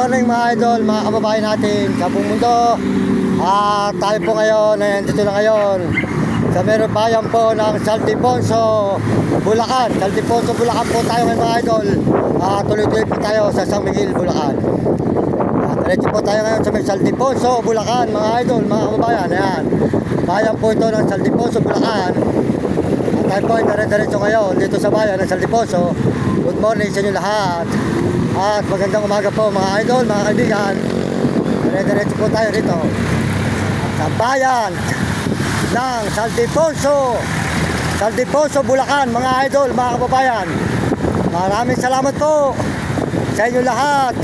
morning mga idol, mga kababayan natin sa buong mundo. Tayo po ngayon, dito na ngayon sa meron bayan po ng Saldiponso, Bulacan. Saldiponso, Bulacan po tayo ngayon mga idol. Tuloy-tuloy po tayo sa San Miguel, Bulacan. Diretso po tayo ngayon sa may Saldiponso, Bulacan mga idol, mga kababayan. Ayan, bayan po ito ng Saldiponso, Bulacan. Tayo po ay dire-diretso ngayon dito sa bayan ng Saldiponso. Good morning sa inyo lahat. At magandang umaga po mga idol, mga kaibigan. Dire-diretso po tayo rito sa bayan ng Saldiponso, Saldiponso, Bulacan mga idol, mga kababayan. Maraming salamat po sa inyo lahat.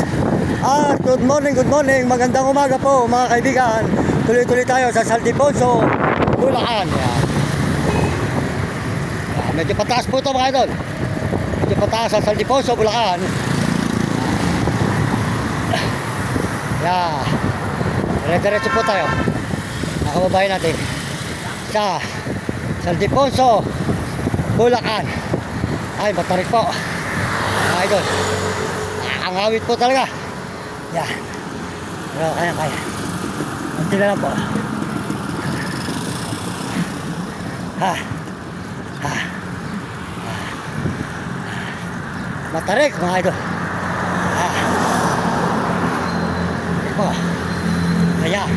At good morning, magandang umaga po mga kaibigan. Tuloy-tuloy tayo sa Saldiponso, Bulacan. Medyo pataas po ito mga idol. Medyo pataas sa Saldiponso, Bulacan. Dire-diretso po tayo mga kababayan natin sa Saldiponso, Bulacan. Ay, matarik po mga idol. Ang awit po talaga. Pero kaya unti na lang po. Matarik mga idol. Po. Ayan.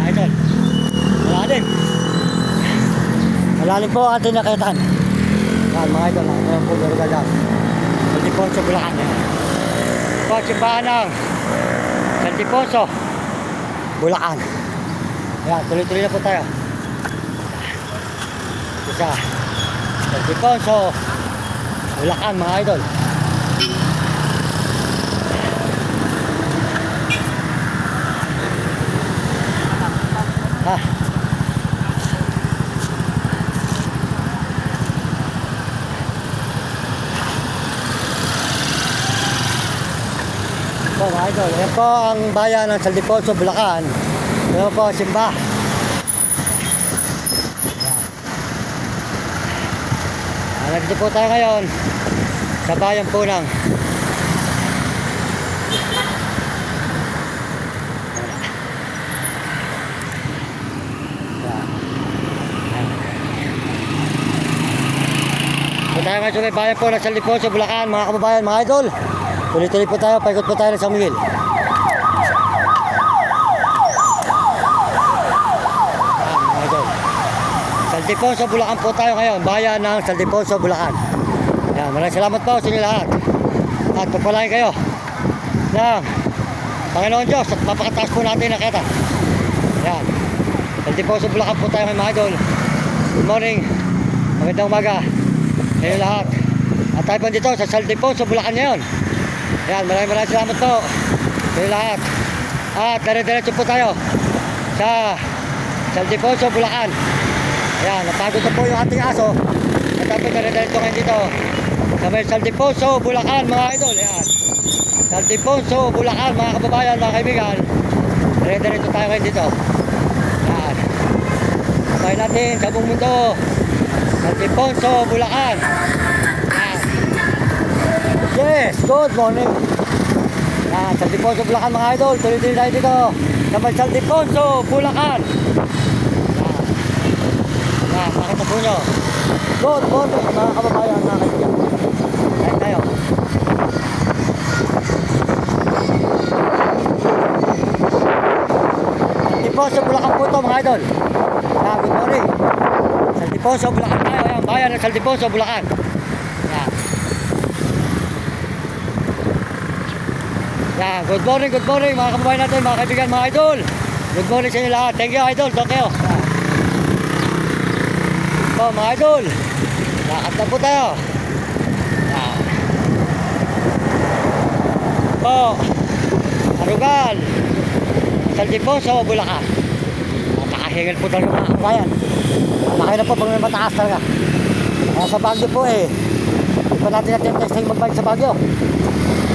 Idol. Malalim po ang ating nakitaan. Yan mga idol. Ayan po meron dyan. Saldiponso, Bulacan. Po ang simbahan ng Saldiponso, Bulacan. Ayan, tuloy-tuloy na po tayo. Isa. Saldiponso, Bulacan mga idol. Po mga idol, yan po ang bayan ng Saldiponso, Bulacan. Yan po ang simba. Nandito po tayo ngayon sa bayan po ng tayo ngayon sa bayan po ng Saldiponso, Bulacan mga kababayan, mga idol. Tuloy-tuloy po tayo, paikot po tayo ng San Miguel. Mga idol, Saldiponso, Bulacan po tayo ngayon, bayan ng Saldiponso, Bulacan. Yan, maraming salamat po sa inyo lahat. At pagpalain kayo ng Panginoon Diyos at mapakataas po natin ang kita. Yan, Saldiponso, Bulacan po tayo ngayon mga idol. Good morning, magandang umaga sa inyo lahat. At tayo po dito sa Saldiponso, Bulacan ngayon. Yan, maraming salamat po sa inyo lahat. At dire-diretso po tayo sa Saldiponso, Bulacan. Ayan, napagod na po yung ating aso. At tapos dire-diretso ngayon dito sa may Saldiponso, Bulacan mga idol. Ayan, Saldiponso, Bulacan mga kababayan, mga kaibigan. Dire-diretso tayo ngayon dito. Ayan, sabay natin sa buong mundo. Saldiponso, Bulacan. Ayan. Yes, good morning. Ayan, Saldiponso, Bulacan mga idol. Tuloy-tuloy tayo dito sa may Saldiponso, Bulacan. Makita po nyo. Good morning mga kababayan, mga kaibigan. Ayan tayo. Saldiponso, Bulacan po ito mga idol. Good morning. Saldiponso, Bulacan tayo. Ayan, bayan ng Saldiponso, Bulacan. Ayan. Ayan, good morning mga kababayan natin, mga kaibigan, mga idol. Good morning sa inyo lahat. Thank you idol, thank you. Po mga idol, lakad na po tayo. Po Arugal, Saldiponso, Bulacan. Nakahingal po talaga mga kabayan. Nakaya na po pag may mataas talaga. Sa Baguio po hindi pa natin testing magbalik sa Baguio.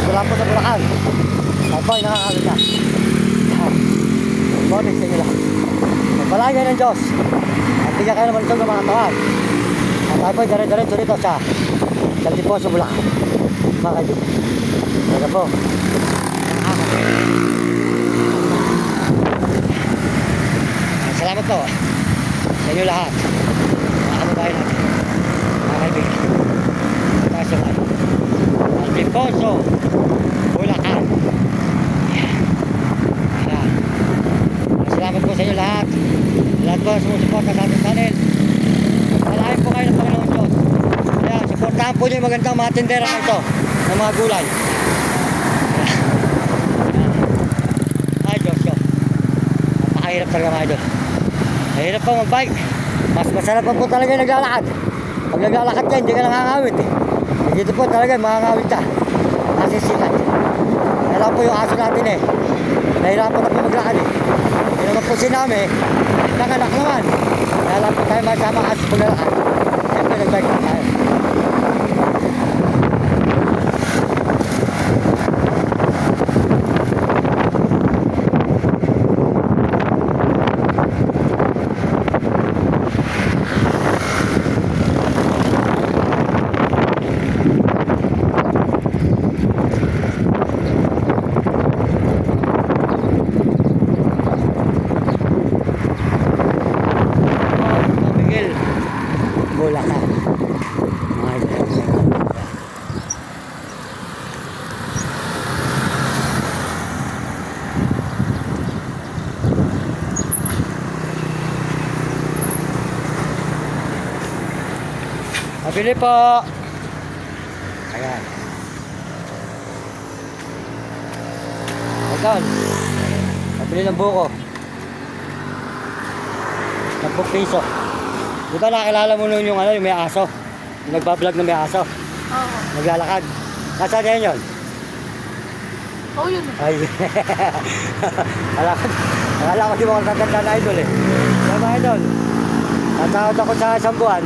Wala po sa Bulacan. Ay po, nakakawin na. Morning sa inyo lahat. Magpalagay ng Diyos. At bigyan kayo naman ito ng mga tawad. At Tapos dire-diretso dito sa Saldiposo, Bulacan. Mga kaibigan. Talaga po. Salamat po sa inyo lahat. Mga kababayan natin. Mga kaibigan. Tayo sa mga. Saldiposo, Bulacan. Ayan. Salamat po sa inyo lahat. Lahat po sumusuporta sa ating channel. Malaking po kayo ng Panginoon Diyos. Ayan, supportahan po niyo yung magandang mga tindera na ito ng mga gulay. Ay, Diyos ko. Napakahirap talaga mga idol. Mahirap po mag-bike. Mas masarap po talaga yung naglalakad. Pag naglalakad ka, hindi ka nangangawit eh. Dito po talaga mangangawit ka. Nasisikat. Kaya lang po yung aso natin eh. Nahirapan na po maglakad eh. Hindi naman po sinami. Nakanak naman. Kaya lang po tayo masama aso po nalakad. Siyempre nag-bike na tayo. Bulacan. Mga idol. Pabili po. Ayan. Idol. Pabili ng buko. 10 piso. Di ba nakilala mo nun yung yung may aso? Yung nagbablog na may aso? Oo. Naglalakad. Nasaan yan yun? Oo, yun. Ay. Akala ko di mo kaganda na idol eh. Kaya mga idol, tatawad ako sa isang buwan,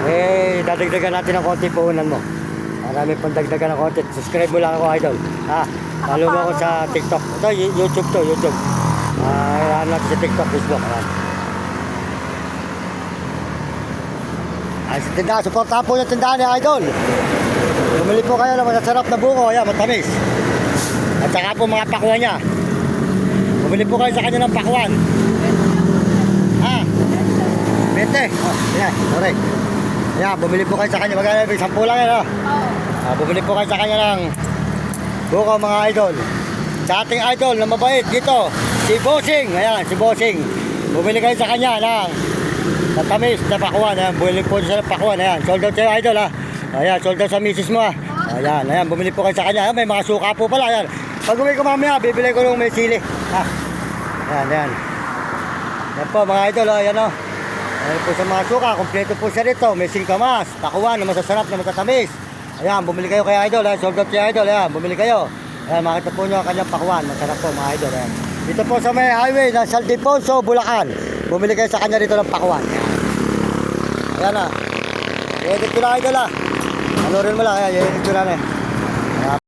eh, dadagdagan natin ng konti puhunan mo. Marami pang dagdagan ng konti. Subscribe mo lang ako idol. Ha? Follow mo ako sa TikTok. Ito, YouTube to, YouTube. Ano natin sa TikTok, Facebook. Ayan. Ay, sa tindahan, supportahan po yung tindahan ni Idol. Bumili po kayo ng masasarap na buko, ayan, matamis. At saka po mga pakuan niya. Bumili po kayo sa kanya ng pakuan. Ha? 20. Oh, ayan, sorry. Ayan, bumili po kayo sa kanya. Magkano, 10 lang yan, ha? Oo. Bumili po kayo sa kanya ng buko, mga idol. Sa ating idol na mabait dito, si Bossing. Ayan, si Bossing. Bumili kayo sa kanya ng matamis na pakuan. Ayan, bumili po sa pakuan. Ayan, sold out sa'yo idol ha. Ayan, sold out sa misis mo ha. Ayan, ayan, bumili po kayo sa kanya. Ayan, may mga suka po pala. Ayan, pag uwi ko mamaya, bibili ko nung may sili. Ha. Ayan, ayan. Ayan po mga idol ha. Ayan o. Ayan po sa mga suka. Kompleto po siya rito. May singkamas, pakuan na masasarap na matatamis. Ayan, bumili kayo kay idol ha. Sold out kay idol. Ayan, bumili kayo. Ayan, makita po nyo ang kanyang pakuan. Masarap po mga idol. Ayan. Dito po sa may highway ng Saldiposo, Bulacan. Bumili kayo sa kanya dito ng pakuan. Ayan na. I-edit ko na idol ha. Ano rin mo lang. Ayan, i-edit ko na.